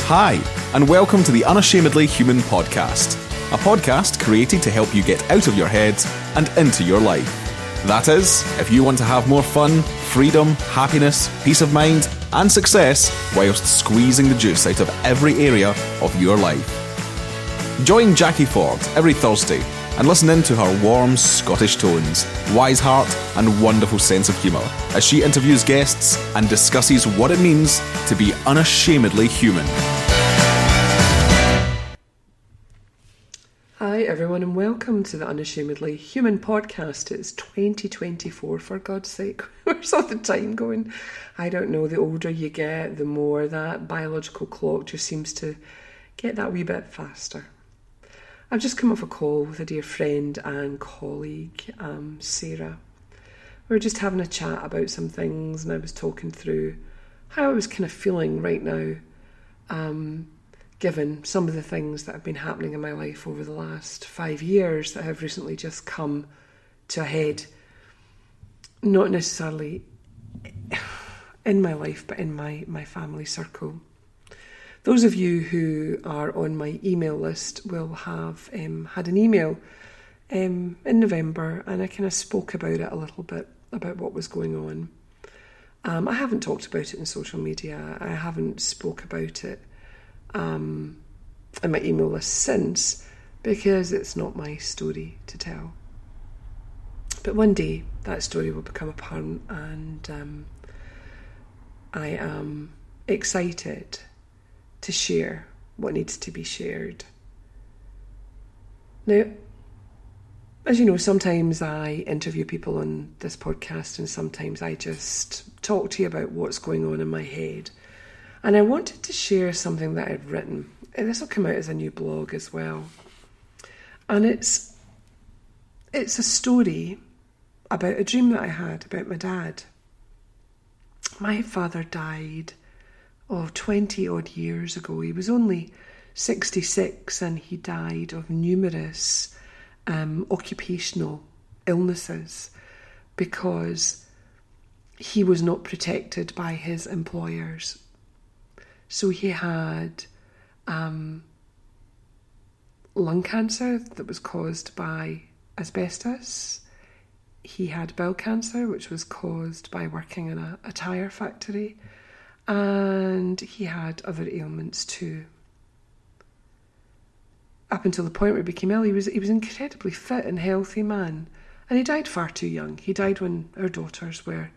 Hi, and welcome to the Unashamedly Human podcast, a podcast created to help you get out of your head and into your life. That is, if you want to have more fun, freedom, happiness, peace of mind, and success whilst squeezing the juice out of every area of your life. Join Jackie Ford every Thursday and listen in to her warm Scottish tones, wise heart, and wonderful sense of humour as she interviews guests and discusses what it means to be unashamedly human. Hi everyone and welcome to the Unashamedly Human podcast. It's 2024, for God's sake. Where's all the time going? I don't know. The older you get, the more that biological clock just seems to get that wee bit faster. I've just come off a call with a dear friend and colleague, Sarah. We were just having a chat about some things and I was talking through how I was kind of feeling right now, given some of the things that have been happening in my life over the last 5 years that have recently just come to a head. Not necessarily in my life, but in my family circle. Those of you who are on my email list will have had an email in November, and I kind of spoke about it a little bit, about what was going on. I haven't talked about it in social media. I haven't spoke about it in my email list since, because it's not my story to tell. But one day that story will become apparent, and I am excited to share what needs to be shared. Now, as you know, sometimes I interview people on this podcast and sometimes I just talk to you about what's going on in my head. And I wanted to share something that I've written. And this will come out as a new blog as well. And it's a story about a dream that I had about my dad. My father died 20 odd years ago. He was only 66 and he died of numerous occupational illnesses because he was not protected by his employers. So he had lung cancer that was caused by asbestos. He had bowel cancer, which was caused by working in a tyre factory. And he had other ailments too. Up until the point where he became ill, he was incredibly fit and healthy man. And he died far too young. He died when our daughters were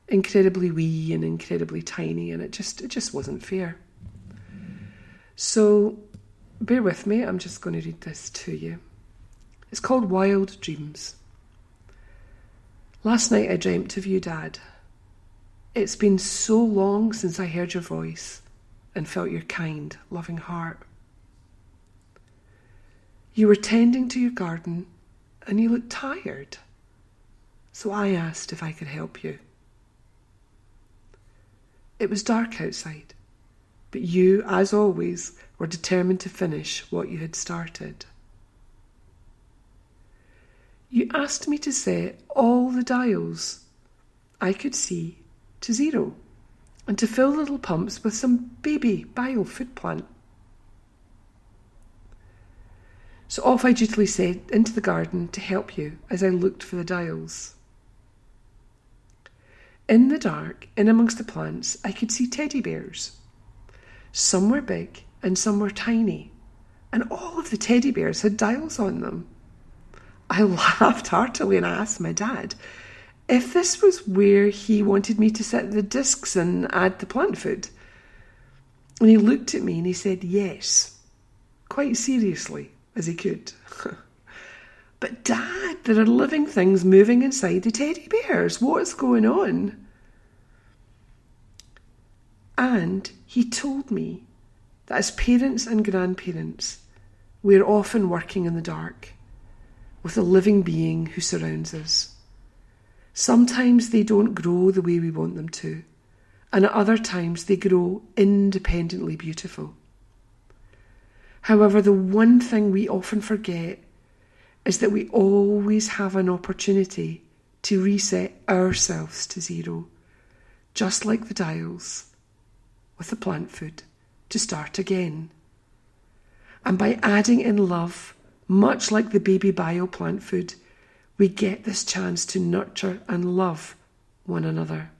incredibly wee and incredibly tiny, and it just wasn't fair. So bear with me, I'm just going to read this to you. It's called Wild Dreams. Last night I dreamt of you, Dad. It's been so long since I heard your voice and felt your kind, loving heart. You were tending to your garden and you looked tired, so I asked if I could help you. It was dark outside, but you, as always, were determined to finish what you had started. You asked me to set all the dials I could see to 0 and to fill the little pumps with some baby bile food plant. So off I dutifully set into the garden to help you as I looked for the dials. In the dark, in amongst the plants, I could see teddy bears. Some were big and some were tiny, and all of the teddy bears had dials on them. I laughed heartily and I asked my dad if this was where he wanted me to set the discs and add the plant food. And he looked at me and he said yes, quite seriously as he could. But Dad, there are living things moving inside the teddy bears. What's going on? And he told me that as parents and grandparents, we're often working in the dark with a living being who surrounds us. Sometimes they don't grow the way we want them to, and at other times they grow independently beautiful. However, the one thing we often forget is that we always have an opportunity to reset ourselves to 0, just like the dials with the plant food to start again. And by adding in love, much like the baby bioplant food, we get this chance to nurture and love one another.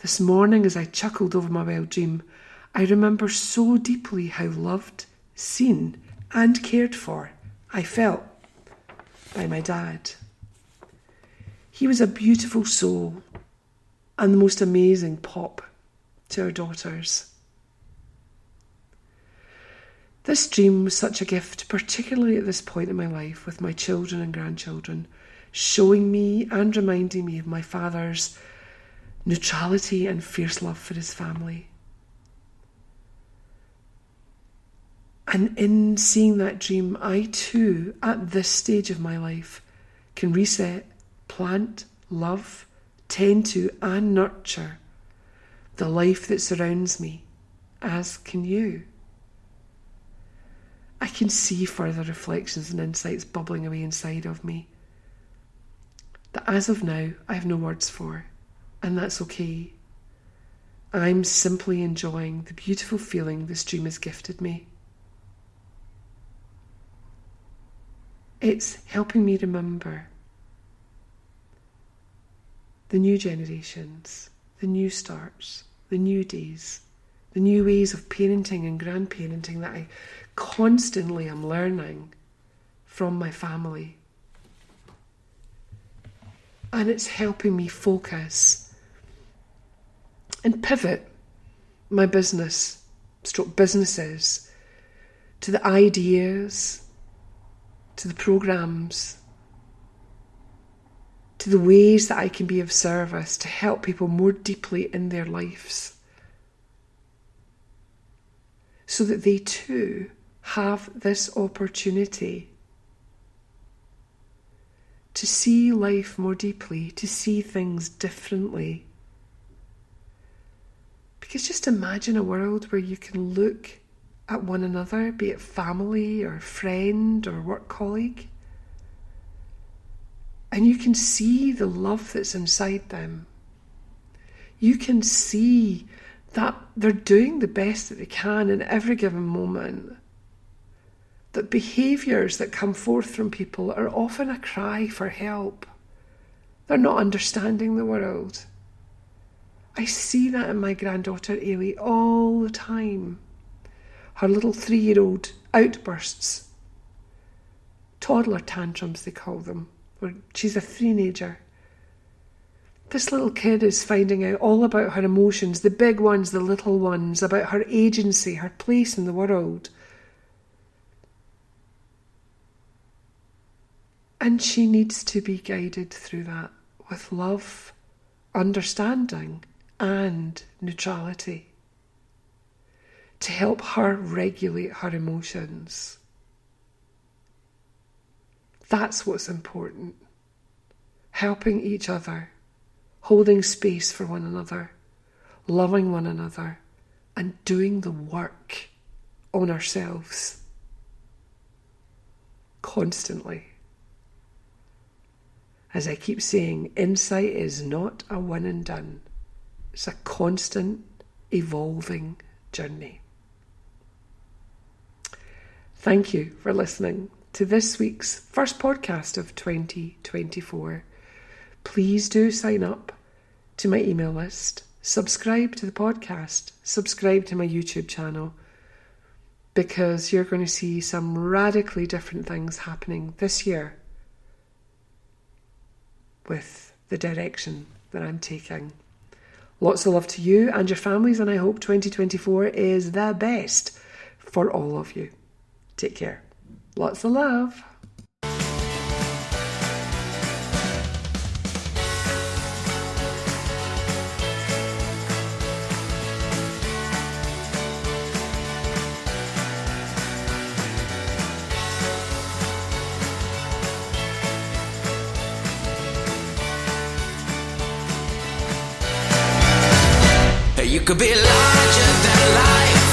This morning, as I chuckled over my wild dream, I remember so deeply how loved, seen, and cared for I felt by my dad. He was a beautiful soul and the most amazing pop to our daughters. This dream was such a gift, particularly at this point in my life with my children and grandchildren, showing me and reminding me of my father's neutrality and fierce love for his family. And in seeing that dream, I too, at this stage of my life, can reset, plant, love, tend to and nurture the life that surrounds me, as can you. I can see further reflections and insights bubbling away inside of me that as of now I have no words for, and that's okay. I'm simply enjoying the beautiful feeling this dream has gifted me. It's helping me remember the new generations, the new starts, the new days, the new ways of parenting and grandparenting that I constantly am learning from my family. And it's helping me focus and pivot my businesses to the ideas, to the programs, to the ways that I can be of service to help people more deeply in their lives, so that they too have this opportunity to see life more deeply, to see things differently. Because just imagine a world where you can look at one another, be it family or friend or work colleague, and you can see the love that's inside them. You can see that they're doing the best that they can in every given moment. That behaviours that come forth from people are often a cry for help. They're not understanding the world. I see that in my granddaughter Ailey all the time. Her little 3-year-old outbursts, toddler tantrums they call them, where she's a teenager. This little kid is finding out all about her emotions, the big ones, the little ones, about her agency, her place in the world. And she needs to be guided through that with love, understanding, and neutrality to help her regulate her emotions. That's what's important. Helping each other, holding space for one another, loving one another, and doing the work on ourselves constantly. As I keep saying, insight is not a one and done. It's a constant, evolving journey. Thank you for listening to this week's first podcast of 2024. Please do sign up to my email list, subscribe to the podcast, subscribe to my YouTube channel, because you're going to see some radically different things happening this year with the direction that I'm taking. Lots of love to you and your families, and I hope 2024 is the best for all of you. Take care. Lots of love. You could be larger than life,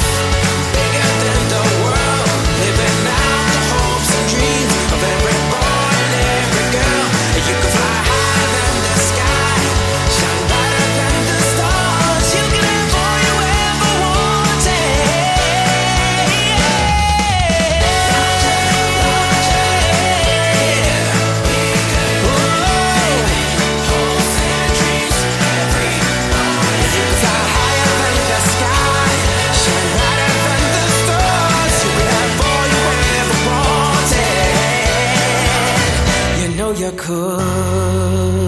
bigger than the world, living out the hopes and dreams of every boy and every girl. You could fly higher than the sky, shine brighter than the stars. You can have all you ever want. love.